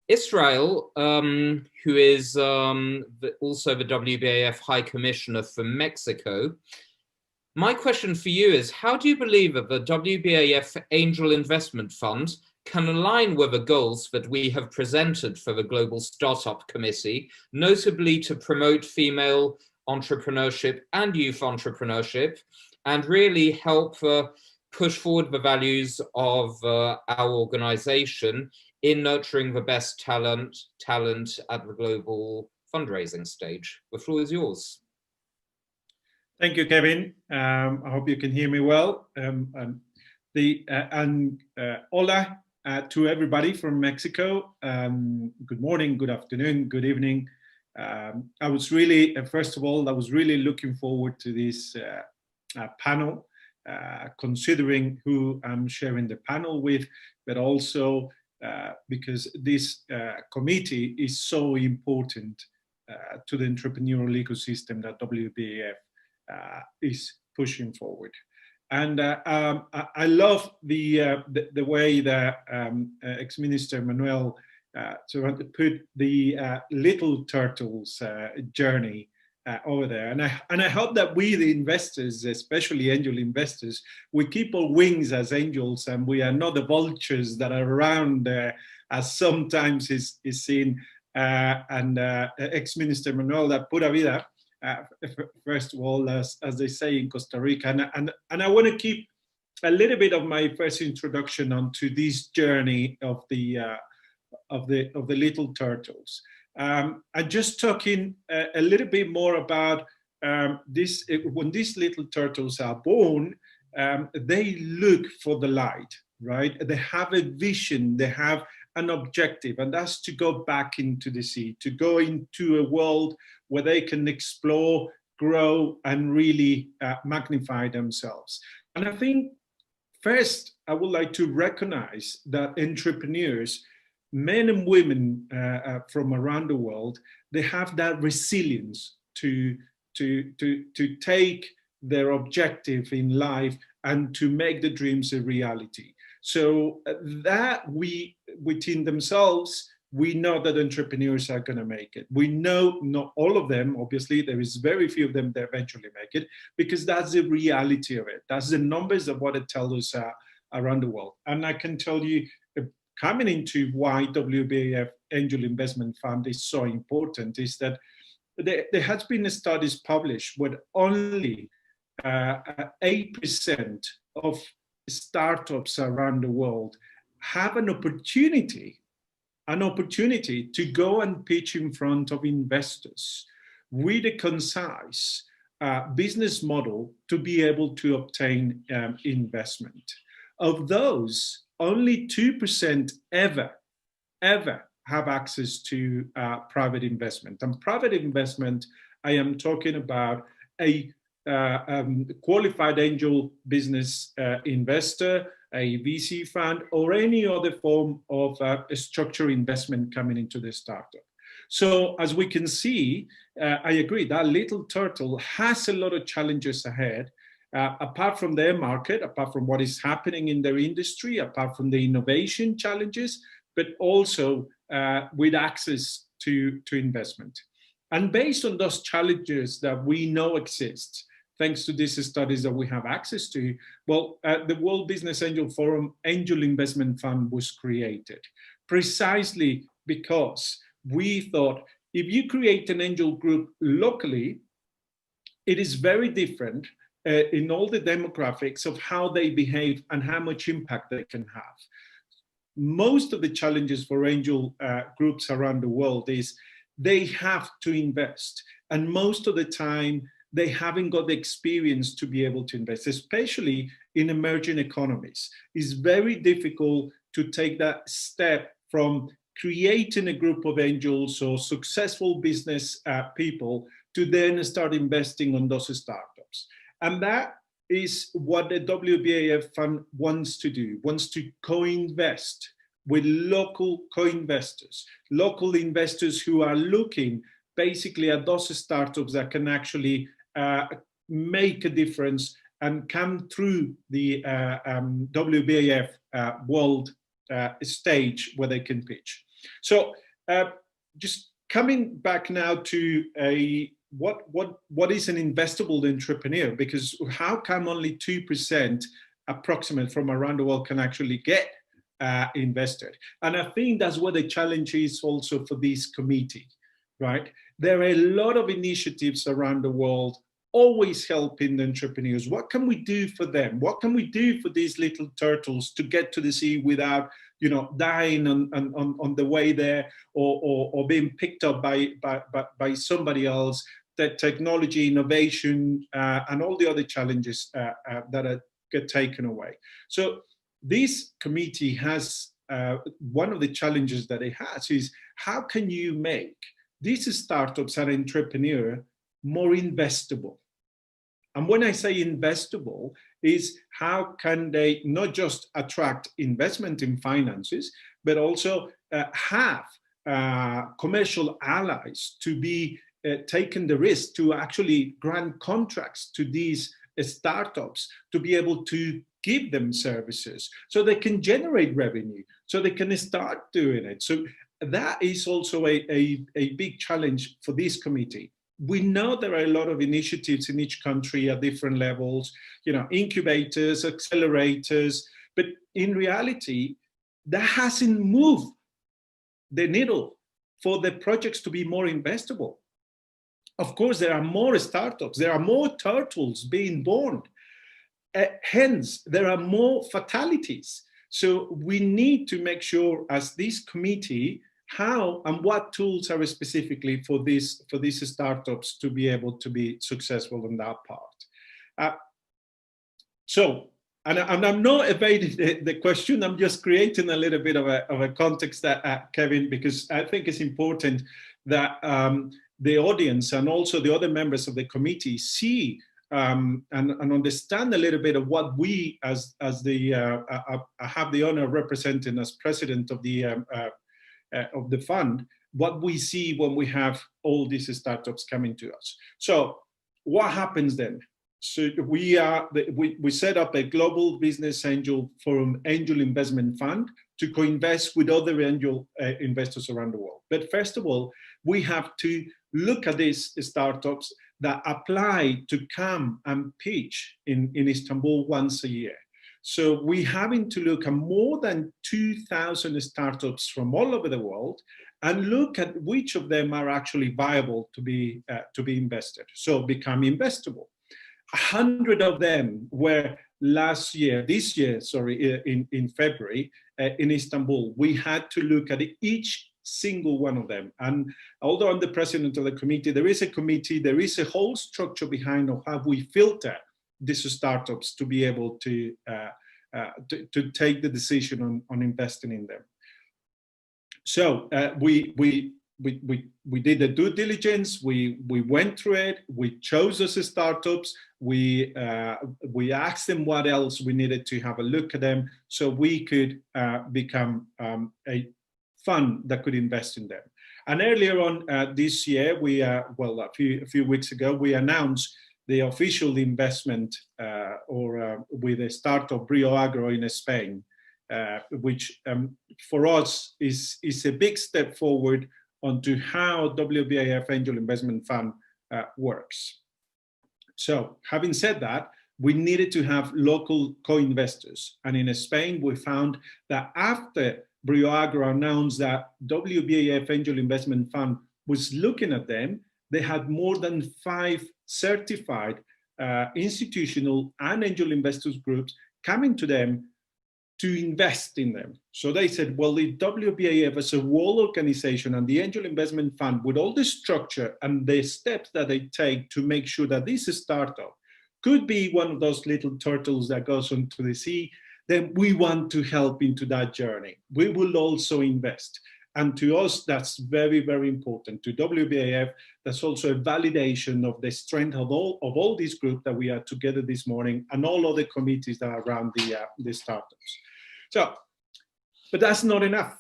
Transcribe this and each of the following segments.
Israel, who is also the WBAF High Commissioner for Mexico, my question for you is, how do you believe that the WBAF Angel Investment Fund can align with the goals that we have presented for the Global Startup Committee, notably to promote female entrepreneurship and youth entrepreneurship, and really help push forward the values of our organization in nurturing the best talent at the global fundraising stage? The floor is yours. Thank you, Kevin. I hope you can hear me well. Hola to everybody from Mexico. Good morning, good afternoon, good evening. I was really, first of all, I was really looking forward to this panel, considering who I'm sharing the panel with, but also because this committee is so important to the entrepreneurial ecosystem that WBAF is pushing forward. And I love the way that ex-minister Manuel sort of put the little turtles journey over there. And I hope that we, the investors, especially angel investors, we keep our wings as angels, and we are not the vultures that are around as sometimes is seen. Ex-minister Manuel, that pura vida, first of all, as they say in Costa Rica, and I want to keep a little bit of my first introduction onto this journey of the little turtles. I'm just talking a little bit more about this. When these little turtles are born, they look for the light, right? They have a vision, they have an objective, and that's to go back into the sea, to go into a world where they can explore, grow, and really magnify themselves. And I think first, I would like to recognize that entrepreneurs, men and women from around the world, they have that resilience to take their objective in life and to make the dreams a reality. So that within themselves, we know that entrepreneurs are going to make it. We know not all of them, obviously, there is very few of them that eventually make it, because that's the reality of it. That's the numbers of what it tells us around the world. And I can tell you, coming into why WBAF Angel Investment Fund is so important, is that there has been studies published where only 8% of startups around the world have an opportunity to go and pitch in front of investors with a concise business model to be able to obtain investment. Of those, only 2% ever have access to private investment. And private investment, I am talking about a qualified angel business investor, a VC fund, or any other form of a structured investment coming into the startup. So as we can see, I agree, that little turtle has a lot of challenges ahead, apart from their market, apart from what is happening in their industry, apart from the innovation challenges, but also with access to investment. And based on those challenges that we know exist, thanks to these studies that we have access to, well, the World Business Angel Forum Angel Investment Fund was created precisely because we thought if you create an angel group locally, it is very different in all the demographics of how they behave and how much impact they can have. Most of the challenges for angel groups around the world is they have to invest, and most of the time they haven't got the experience to be able to invest, especially in emerging economies. It's very difficult to take that step from creating a group of angels or successful business people to then start investing on those startups. And that is what the WBAF Fund wants to do, wants to co-invest with local co-investors, local investors who are looking basically at those startups that can actually make a difference and come through the WBAF world stage where they can pitch. So just coming back now to what is an investable entrepreneur, because how come only 2% approximate from around the world can actually get invested? And I think that's what the challenge is also for this committee, right? There are a lot of initiatives around the world always helping the entrepreneurs. What can we do for them? What can we do for these little turtles to get to the sea without, you know, dying on the way there, or being picked up by somebody else? That technology, innovation, and all the other challenges that get taken away. So this committee has one of the challenges that it has is how can you make these startups and entrepreneurs more investable? And when I say investable, is how can they not just attract investment in finances, but also have commercial allies to be taking the risk to actually grant contracts to these startups to be able to give them services so they can generate revenue, so they can start doing it. So that is also a big challenge for this committee. We know there are a lot of initiatives in each country at different levels, you know, incubators, accelerators, but in reality, that hasn't moved the needle for the projects to be more investable. Of course, there are more startups, there are more turtles being born. Hence, there are more fatalities. So we need to make sure as this committee how and what tools are specifically for these startups to be able to be successful in that part. And I'm not evading the question, I'm just creating a little bit of a context, Kevin, because I think it's important that the audience and also the other members of the committee see and understand a little bit of what we, as the I have the honor of representing as president of the fund, what we see when we have all these startups coming to us. So what happens then? So we set up a global business angel forum angel investment fund to co-invest with other angel investors around the world. But first of all, we have to look at these startups that apply to come and pitch in Istanbul once a year. So we're having to look at more than 2,000 startups from all over the world and look at which of them are actually viable to be invested, so become investable. 100 of them were this year, in February, in Istanbul. We had to look at each single one of them. And although I'm the president of the committee, there is a whole structure behind of how we filter these startups to be able to take the decision on investing in them. So we did the due diligence. We went through it. We chose those startups. We asked them what else we needed to have a look at them, so we could become a fund that could invest in them. And earlier on this year, a few weeks ago, we announced the official investment with a startup Brio Agro in Spain, which for us is a big step forward onto how WBAF Angel Investment Fund works. So having said that, we needed to have local co-investors. And in Spain, we found that after Brio Agro announced that WBAF Angel Investment Fund was looking at them, they had more than 5 certified institutional and angel investors groups coming to them to invest in them. So they said, well, the WBAF as a whole organization and the Angel Investment Fund, with all the structure and the steps that they take to make sure that this startup could be one of those little turtles that goes into the sea, then we want to help into that journey. We will also invest. And to us, that's very, very important. To WBAF, that's also a validation of the strength of all these groups that we are together this morning and all other committees that are around the startups. So, but that's not enough.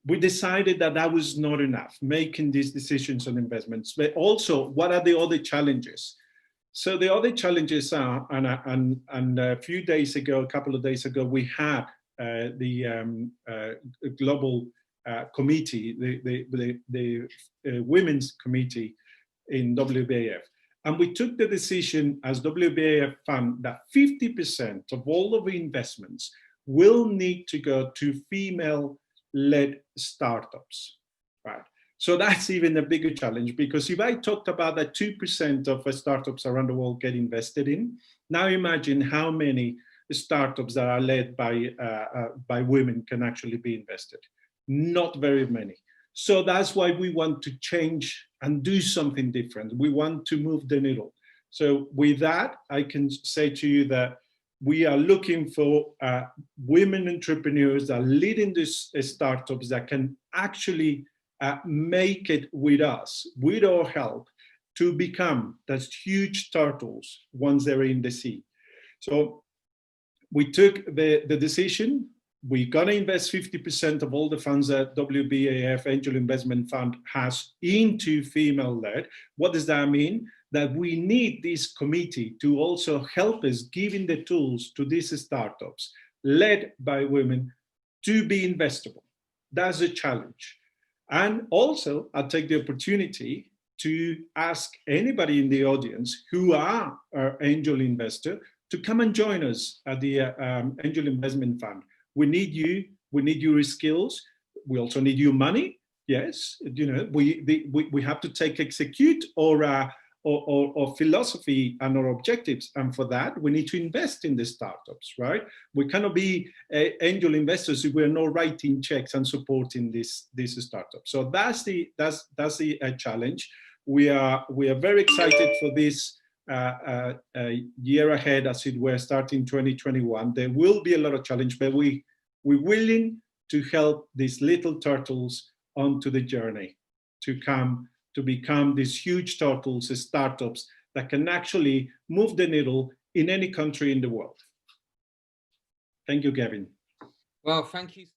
We decided that that was not enough, making these decisions on investments. But also, what are the other challenges? So the other challenges are, and a couple of days ago, we had the global committee, the women's committee in WBAF. And we took the decision as WBAF fund that 50% of all of the investments will need to go to female-led startups, right? So that's even a bigger challenge, because if I talked about that 2% of startups around the world get invested in, now imagine how many startups that are led by women can actually be invested. Not very many. So that's why we want to change and do something different. We want to move the needle. So with that, I can say to you that we are looking for women entrepreneurs that are leading these startups that can actually make it with us, with our help, to become those huge turtles once they're in the sea. So we took the decision. We're going to invest 50% of all the funds that WBAF Angel Investment Fund has into female-led. What does that mean? That we need this committee to also help us giving the tools to these startups led by women to be investable. That's a challenge. And also, I'll take the opportunity to ask anybody in the audience who are an angel investor to come and join us at the Angel Investment Fund. We need you. We need your skills. We also need your money. Yes, you know, we have to execute our philosophy and our objectives, and for that we need to invest in the startups. Right? We cannot be angel investors if we're not writing checks and supporting this startup. So that's the challenge. We are very excited for this. Year ahead, as it were, starting 2021. There will be a lot of challenge, but we're willing to help these little turtles onto the journey to become these huge turtles, startups that can actually move the needle in any country in the world. Thank you, Gavin. Well, thank you.